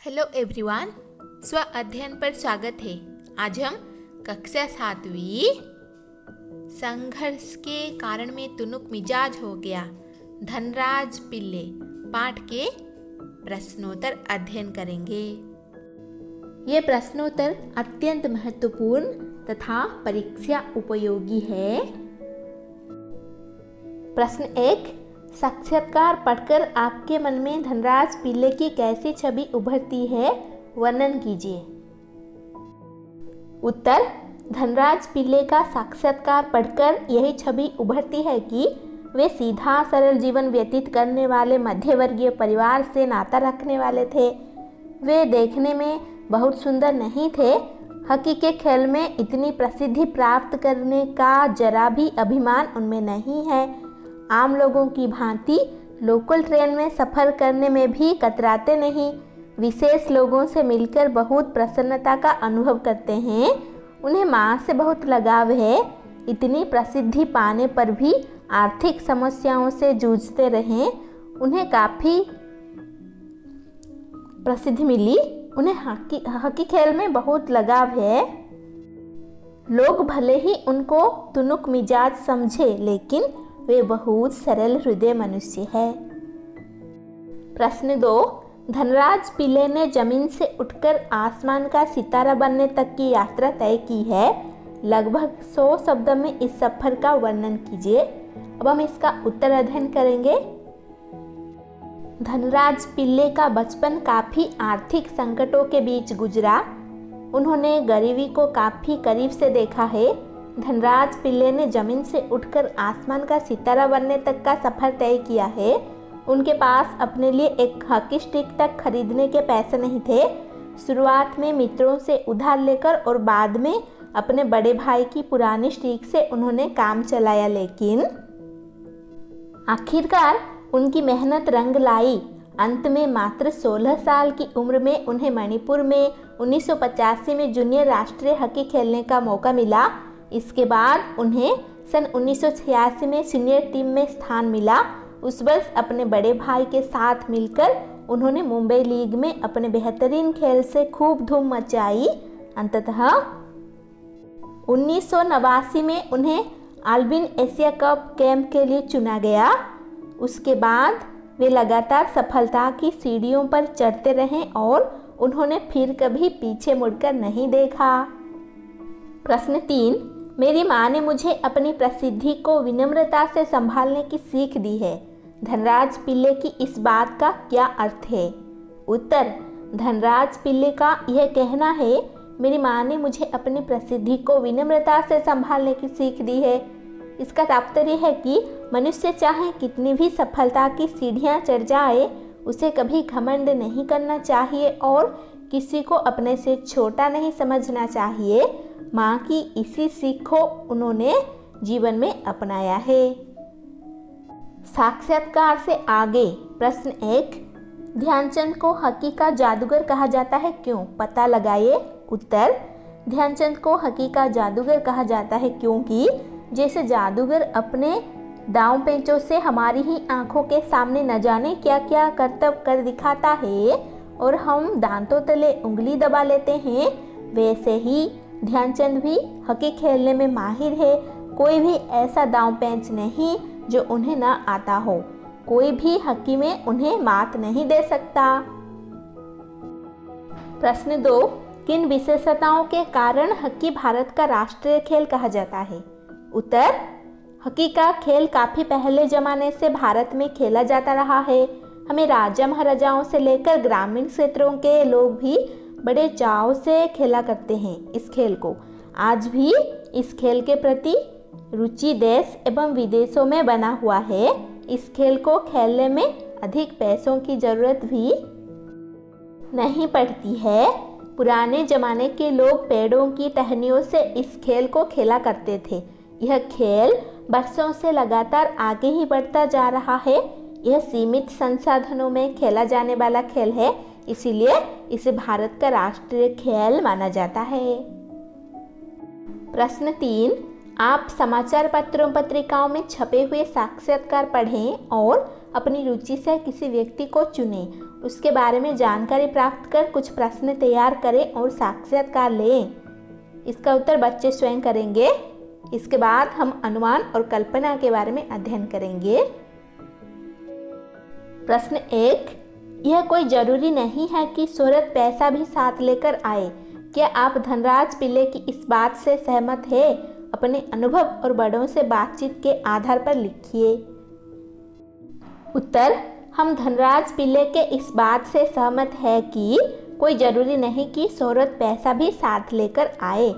Hello everyone, स्व अध्ययन पर स्वागत है। आज हम कक्षा 7वीं संघर्ष के कारण में तुनुक मिजाज हो गया धनराज पिल्ले पाठ के प्रश्नोत्तर अध्ययन करेंगे। ये प्रश्नोत्तर अत्यंत महत्वपूर्ण तथा परीक्षा उपयोगी है। प्रश्न 1, साक्षात्कार पढ़कर आपके मन में धनराज पिल्ले की कैसी छवि उभरती है, वर्णन कीजिए। उत्तर, धनराज पिल्ले का साक्षात्कार पढ़कर यही छवि उभरती है कि वे सीधा सरल जीवन व्यतीत करने वाले मध्यवर्गीय परिवार से नाता रखने वाले थे। वे देखने में बहुत सुंदर नहीं थे। हॉकी के खेल में इतनी प्रसिद्धि प्राप्त करने का जरा भी अभिमान उनमें नहीं है। आम लोगों की भांति लोकल ट्रेन में सफ़र करने में भी कतराते नहीं। विशेष लोगों से मिलकर बहुत प्रसन्नता का अनुभव करते हैं। उन्हें माँ से बहुत लगाव है। इतनी प्रसिद्धि पाने पर भी आर्थिक समस्याओं से जूझते रहे। उन्हें काफ़ी प्रसिद्धि मिली। उन्हें हॉकी खेल में बहुत लगाव है। लोग भले ही उनको तुनुक मिजाज समझे, लेकिन वे बहुत सरल हृदय मनुष्य है। प्रश्न 2, धनराज पिल्ले ने जमीन से उठकर आसमान का सितारा बनने तक की यात्रा तय की है। लगभग 100 शब्दों में इस सफर का वर्णन कीजिए। अब हम इसका उत्तर अध्ययन करेंगे। धनराज पिल्ले का बचपन काफ़ी आर्थिक संकटों के बीच गुजरा। उन्होंने गरीबी को काफ़ी करीब से देखा है। धनराज पिल्ले ने जमीन से उठकर आसमान का सितारा बनने तक का सफ़र तय किया है। उनके पास अपने लिए एक हॉकी स्टिक तक खरीदने के पैसे नहीं थे। शुरुआत में मित्रों से उधार लेकर और बाद में अपने बड़े भाई की पुरानी स्टिक से उन्होंने काम चलाया, लेकिन आखिरकार उनकी मेहनत रंग लाई। अंत में मात्र 16 साल की उम्र में उन्हें मणिपुर में 1985 में जूनियर राष्ट्रीय हॉकी खेलने का मौका मिला। इसके बाद उन्हें सन 1986 में सीनियर टीम में स्थान मिला। उस वर्ष अपने बड़े भाई के साथ मिलकर उन्होंने मुंबई लीग में अपने बेहतरीन खेल से खूब धूम मचाई। अंततः 1989 में उन्हें आल्बिन एशिया कप कैंप के लिए चुना गया। उसके बाद वे लगातार सफलता की सीढ़ियों पर चढ़ते रहे और उन्होंने फिर कभी पीछे मुड़कर नहीं देखा। प्रश्न 3, मेरी माँ ने मुझे अपनी प्रसिद्धि को विनम्रता से संभालने की सीख दी है। धनराज पिल्ले की इस बात का क्या अर्थ है? उत्तर, धनराज पिल्ले का यह कहना है, मेरी माँ ने मुझे अपनी प्रसिद्धि को विनम्रता से संभालने की सीख दी है। इसका तात्पर्य है कि मनुष्य चाहे कितनी भी सफलता की सीढ़ियाँ चढ़ जाए, उसे कभी घमंड नहीं करना चाहिए और किसी को अपने से छोटा नहीं समझना चाहिए। माँ की इसी सीख को उन्होंने जीवन में अपनाया है। साक्षात्कार से आगे प्रश्न 1, ध्यानचंद को हॉकी का जादूगर कहा जाता है, क्यों? पता लगाइए। उत्तर, ध्यानचंद को हॉकी का जादूगर कहा जाता है क्योंकि जैसे जादूगर अपने दांव पेंचों से हमारी ही आंखों के सामने न जाने क्या क्या करतब कर दिखाता है और हम दांतों तले उंगली दबा लेते हैं, वैसे ही ध्यानचंद भी हॉकी खेलने में माहिर है। कोई भी ऐसा दांव पेंच नहीं जो उन्हें न आता हो। कोई भी हॉकी में उन्हें मात नहीं दे सकता। प्रश्न 2, किन विशेषताओं के कारण हॉकी भारत का राष्ट्रीय खेल कहा जाता है? उत्तर, हॉकी का खेल काफ़ी पहले ज़माने से भारत में खेला जाता रहा है। हमें राजा महाराजाओं से लेकर ग्रामीण क्षेत्रों के लोग भी बड़े चाव से खेला करते हैं इस खेल को। आज भी इस खेल के प्रति रुचि देश एवं विदेशों में बना हुआ है। इस खेल को खेलने में अधिक पैसों की जरूरत भी नहीं पड़ती है। पुराने ज़माने के लोग पेड़ों की टहनियों से इस खेल को खेला करते थे। यह खेल वर्षों से लगातार आगे ही बढ़ता जा रहा है। यह सीमित संसाधनों में खेला जाने वाला खेल है, इसीलिए इसे भारत का राष्ट्रीय खेल माना जाता है। प्रश्न 3, आप समाचार पत्रों पत्रिकाओं में छपे हुए साक्षात्कार पढ़ें और अपनी रुचि से किसी व्यक्ति को चुनें। उसके बारे में जानकारी प्राप्त कर कुछ प्रश्न तैयार करें और साक्षात्कार लें। इसका उत्तर बच्चे स्वयं करेंगे। इसके बाद हम अनुमान और कल्पना के बारे में अध्ययन करेंगे। प्रश्न 1, यह कोई जरूरी नहीं है कि शोहरत पैसा भी साथ लेकर आए। क्या आप धनराज पिल्ले की इस बात से सहमत हैं? अपने अनुभव और बड़ों से बातचीत के आधार पर लिखिए। उत्तर, हम धनराज पिल्ले के इस बात से सहमत है कि कोई जरूरी नहीं कि शोहरत पैसा भी साथ लेकर आए।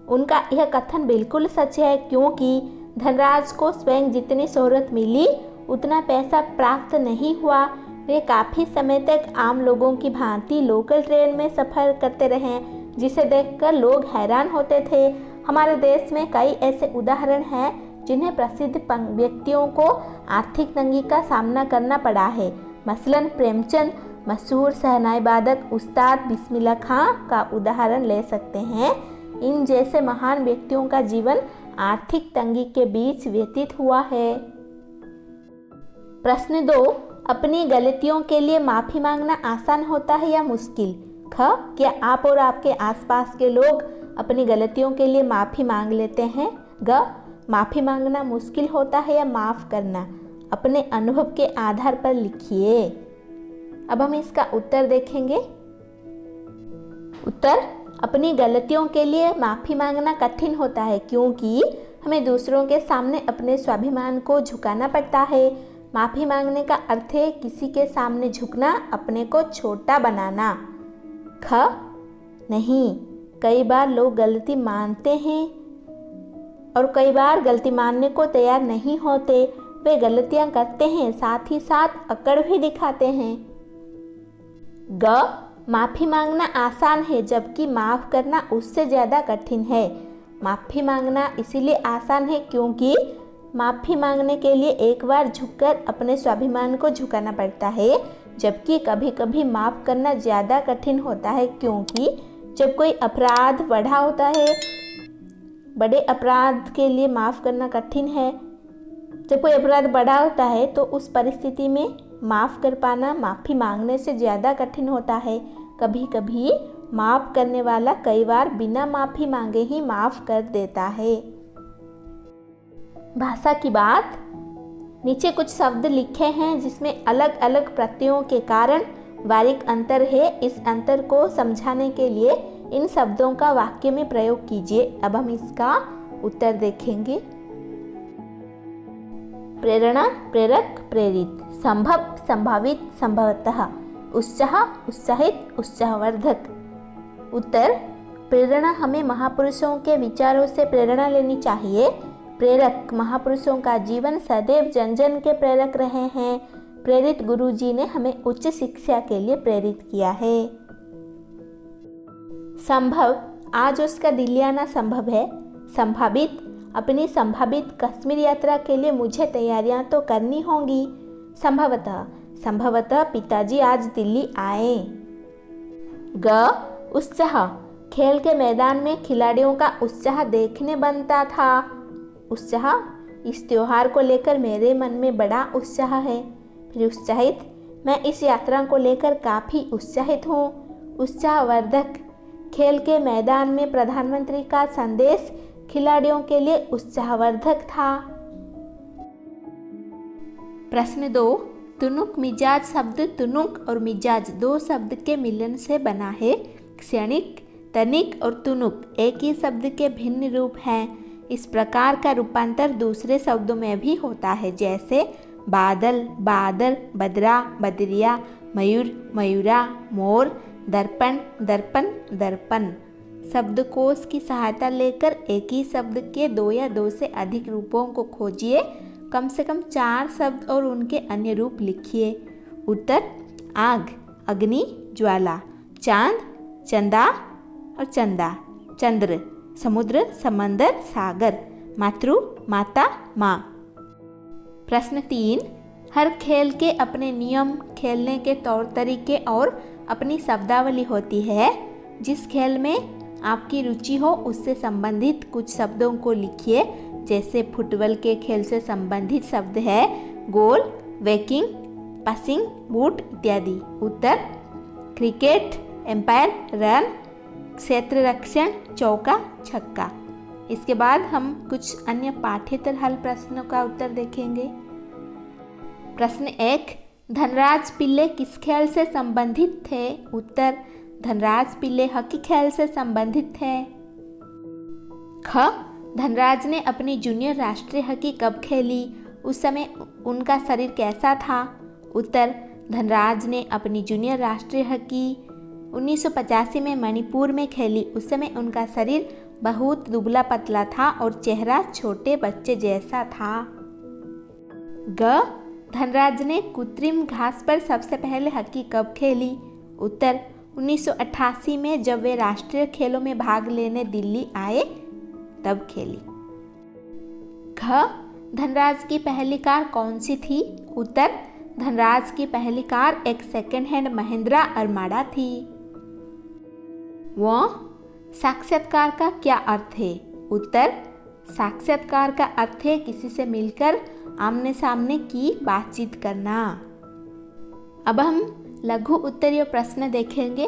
उनका यह कथन बिल्कुल सच है, क्योंकि धनराज को स्वयं जितनी शोहरत मिली उतना पैसा प्राप्त नहीं हुआ। वे काफ़ी समय तक आम लोगों की भांति लोकल ट्रेन में सफ़र करते रहे, जिसे देखकर लोग हैरान होते थे। हमारे देश में कई ऐसे उदाहरण हैं जिन्हें प्रसिद्ध व्यक्तियों को आर्थिक तंगी का सामना करना पड़ा है। मसलन प्रेमचंद मशहूर शहनाई वादक उस्ताद बिस्मिल्लाह खां का उदाहरण ले सकते हैं। इन जैसे महान व्यक्तियों का जीवन आर्थिक तंगी के बीच व्यतीत हुआ है। प्रश्न 2, अपनी गलतियों के लिए माफ़ी मांगना आसान होता है या मुश्किल? ख, क्या आप और आपके आसपास के लोग अपनी गलतियों के लिए माफ़ी मांग लेते हैं? ग, माफ़ी मांगना मुश्किल होता है या माफ़ करना? अपने अनुभव के आधार पर लिखिए। अब हम इसका उत्तर देखेंगे। उत्तर, अपनी गलतियों के लिए माफ़ी मांगना कठिन होता है, क्योंकि हमें दूसरों के सामने अपने स्वाभिमान को झुकाना पड़ता है। माफ़ी मांगने का अर्थ है किसी के सामने झुकना, अपने को छोटा बनाना। ख, नहीं, कई बार लोग गलती मानते हैं और कई बार गलती मानने को तैयार नहीं होते। वे गलतियां करते हैं, साथ ही साथ अकड़ भी दिखाते हैं। ग, माफ़ी मांगना आसान है, जबकि माफ़ करना उससे ज़्यादा कठिन है। माफ़ी मांगना इसीलिए आसान है क्योंकि माफ़ी मांगने के लिए एक बार झुककर अपने स्वाभिमान को झुकाना पड़ता है, जबकि कभी कभी माफ़ करना ज़्यादा कठिन होता है, क्योंकि जब कोई अपराध बड़ा होता है, बड़े अपराध के लिए माफ़ करना कठिन है। जब कोई अपराध बड़ा होता है तो उस परिस्थिति में माफ़ कर पाना माफ़ी मांगने से ज़्यादा कठिन होता है। कभी कभी माफ़ करने वाला कई बार बिना माफ़ी मांगे ही माफ़ कर देता है। भाषा की बात, नीचे कुछ शब्द लिखे हैं जिसमें अलग अलग प्रत्ययों के कारण बारीक अंतर है। इस अंतर को समझाने के लिए इन शब्दों का वाक्य में प्रयोग कीजिए। अब हम इसका उत्तर देखेंगे। प्रेरणा, प्रेरक, प्रेरित, संभव, संभावित, संभवतः, उत्साह, उत्साहित, उत्साहवर्धक। उत्तर, प्रेरणा, हमें महापुरुषों के विचारों से प्रेरणा लेनी चाहिए। प्रेरक, महापुरुषों का जीवन सदैव जन जन के प्रेरक रहे हैं। प्रेरित, गुरुजी ने हमें उच्च शिक्षा के लिए प्रेरित किया है। संभव, आज उसका दिल्ली आना संभव है। संभावित, अपनी संभावित कश्मीर यात्रा के लिए मुझे तैयारियां तो करनी होंगी। संभवतः, संभवतः पिताजी आज दिल्ली आए। ग, उत्साह, खेल के मैदान में खिलाड़ियों का उत्साह देखने बनता था। उत्साह, इस त्योहार को लेकर मेरे मन में बड़ा उत्साह है। फिर उत्साहित, मैं इस यात्रा को लेकर काफ़ी उत्साहित हूँ। उत्साहवर्धक, खेल के मैदान में प्रधानमंत्री का संदेश खिलाड़ियों के लिए उत्साहवर्धक था। प्रश्न 2, तुनुक मिजाज शब्द तुनुक और मिजाज दो शब्द के मिलन से बना है। क्षणिक, तनिक और तुनुक एक ही शब्द के भिन्न रूप हैं। इस प्रकार का रूपांतर दूसरे शब्दों में भी होता है, जैसे बादल, बादल, बदरा, बदरिया, मयूर, मयूरा, मोर, दर्पण, दर्पण, दर्पण। शब्दकोश की सहायता लेकर एक ही शब्द के 2 या 2 से अधिक रूपों को खोजिए। कम से कम 4 शब्द और उनके अन्य रूप लिखिए। उत्तर, आग, अग्नि, ज्वाला, चांद, चंदा और चंदा, चंद्र, समुद्र, समंदर, सागर, मातृ, माता, माँ। प्रश्न 3, हर खेल के अपने नियम, खेलने के तौर तरीके और अपनी शब्दावली होती है। जिस खेल में आपकी रुचि हो उससे संबंधित कुछ शब्दों को लिखिए। जैसे फुटबॉल के खेल से संबंधित शब्द है गोल, वैकिंग, पासिंग, बूट इत्यादि। उत्तर क्रिकेट, एम्पायर, रन, क्षेत्र रक्षण, चौका, छक्का। इसके बाद हम कुछ अन्य पाठ्येतर हल प्रश्नों का उत्तर देखेंगे। प्रश्न 1, धनराज पिल्ले किस खेल से संबंधित थे? उत्तर धनराज पिल्ले हॉकी खेल से संबंधित थे। ख, धनराज ने अपनी जूनियर राष्ट्रीय हॉकी कब खेली? उस समय उनका शरीर कैसा था? उत्तर धनराज ने अपनी जूनियर राष्ट्रीय हॉकी 1985 में मणिपुर में खेली। उस समय उनका शरीर बहुत दुबला पतला था और चेहरा छोटे बच्चे जैसा था। ग, धनराज ने कृत्रिम घास पर सबसे पहले हॉकी कब खेली? उत्तर 1988 में, जब वे राष्ट्रीय खेलों में भाग लेने दिल्ली आए तब खेली। घ, धनराज की पहली कार कौन सी थी? उत्तर धनराज की पहली कार एक सेकंड हैंड महिंद्रा अरमाडा थी। व, साक्षात्कार का क्या अर्थ है? उत्तर साक्षात्कार का अर्थ है किसी से मिलकर आमने सामने की बातचीत करना। अब हम लघु उत्तरीय प्रश्न देखेंगे।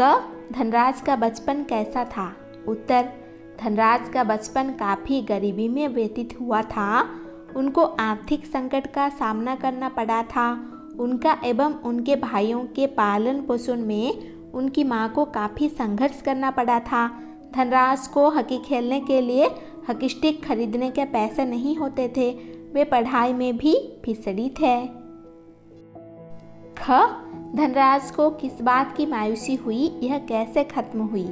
क, धनराज का बचपन कैसा था? उत्तर धनराज का बचपन काफ़ी गरीबी में व्यतीत हुआ था। उनको आर्थिक संकट का सामना करना पड़ा था। उनका एवं उनके भाइयों के पालन पोषण में उनकी मां को काफ़ी संघर्ष करना पड़ा था। धनराज को हॉकी खेलने के लिए हॉकी स्टिक खरीदने के पैसे नहीं होते थे। वे पढ़ाई में भी फिसड़ी थे। ख, धनराज को किस बात की मायूसी हुई? यह कैसे खत्म हुई?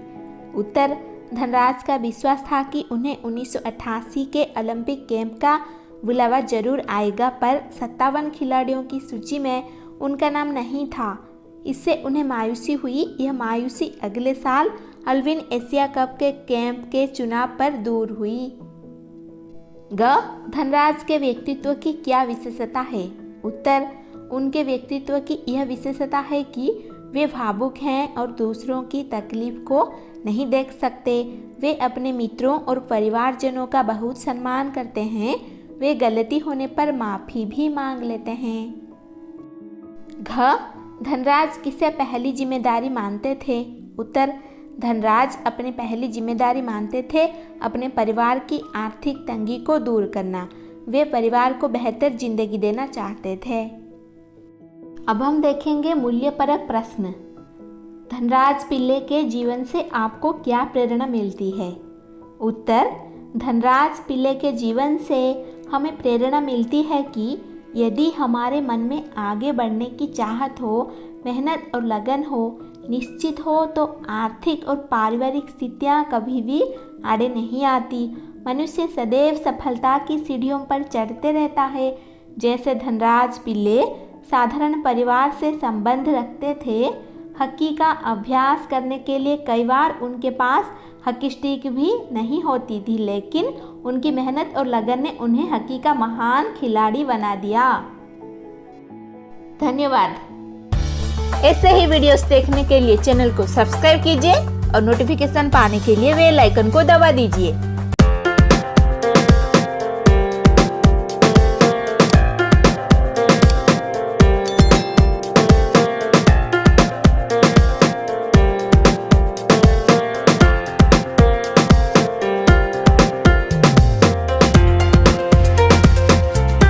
उत्तर धनराज का विश्वास था कि उन्हें 1988 के ओलंपिक गेम का बुलावा जरूर आएगा, पर 57 खिलाड़ियों की सूची में उनका नाम नहीं था। इससे उन्हें मायूसी हुई। यह मायूसी अगले साल अल्विन एशिया कप के कैंप के चुनाव पर दूर हुई। ग, धनराज के व्यक्तित्व की क्या विशेषता है? उत्तर उनके व्यक्तित्व की यह विशेषता है कि वे भावुक हैं और दूसरों की तकलीफ को नहीं देख सकते। वे अपने मित्रों और परिवारजनों का बहुत सम्मान करते हैं। वे गलती होने पर माफ़ी भी मांग लेते हैं। घ, धनराज किसे पहली जिम्मेदारी मानते थे? उत्तर धनराज अपनी पहली जिम्मेदारी मानते थे अपने परिवार की आर्थिक तंगी को दूर करना। वे परिवार को बेहतर जिंदगी देना चाहते थे। अब हम देखेंगे मूल्यपरक प्रश्न। धनराज पिल्ले के जीवन से आपको क्या प्रेरणा मिलती है? उत्तर धनराज पिल्ले के जीवन से हमें प्रेरणा मिलती है कि यदि हमारे मन में आगे बढ़ने की चाहत हो, मेहनत और लगन हो, निश्चित हो, तो आर्थिक और पारिवारिक स्थितियाँ कभी भी आड़े नहीं आती। मनुष्य सदैव सफलता की सीढ़ियों पर चढ़ते रहता है। जैसे धनराज पिल्ले साधारण परिवार से संबंध रखते थे। हॉकी का अभ्यास करने के लिए कई बार उनके पास हॉकी स्टिक भी नहीं होती थी, लेकिन उनकी मेहनत और लगन ने उन्हें हॉकी का महान खिलाड़ी बना दिया। धन्यवाद। ऐसे ही वीडियोस देखने के लिए चैनल को सब्सक्राइब कीजिए और नोटिफिकेशन पाने के लिए बेल आइकन को दबा दीजिए।